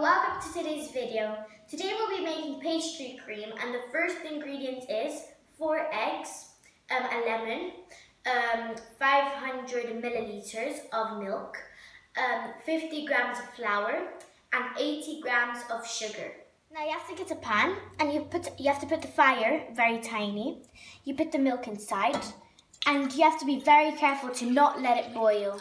welcome to today's video. Today we'll be making pastry cream, and the first ingredient is 4 eggs, a lemon, 500 milliliters of milk, 50 grams of flour, and 80 grams of sugar. Now you have to get a pan, and you have to put the fire very tiny. You put the milk inside, and you have to be very careful to not let it boil.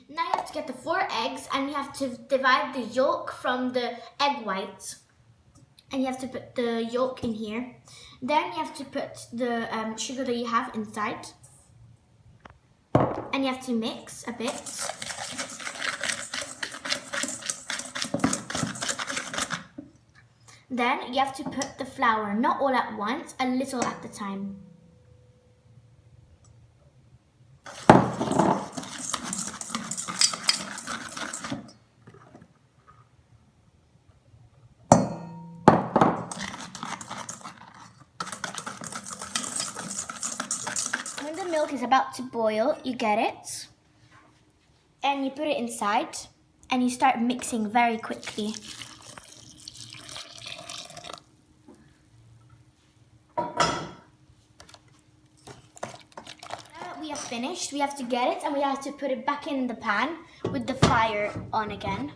Now you have to get the 4 eggs, and you have to divide the yolk from the egg whites. And you have to put the yolk in here. Then you have to put the sugar that you have inside. And you have to mix a bit. Then you have to put the flour, not all at once, a little at the time. When the milk is about to boil, you get it, and you put it inside, and you start mixing very quickly. Now that we have finished, we have to get it, and we have to put it back in the pan with the fire on again.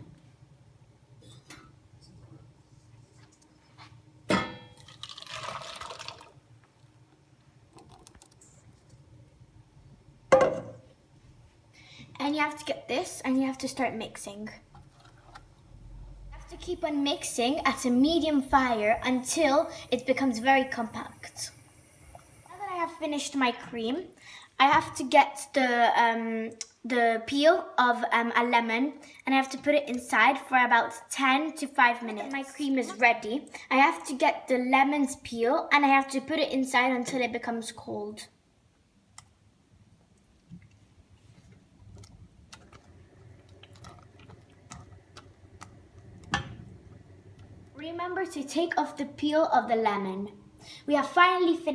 And you have to get this, and you have to start mixing. You have to keep on mixing at a medium fire until it becomes very compact. Now that I have finished my cream, I have to get the peel of a lemon, and I have to put it inside for about 10 to 5 minutes. My cream is ready. I have to get the lemon's peel, and I have to put it inside until it becomes cold. Remember to take off the peel of the lemon. We have finally finished.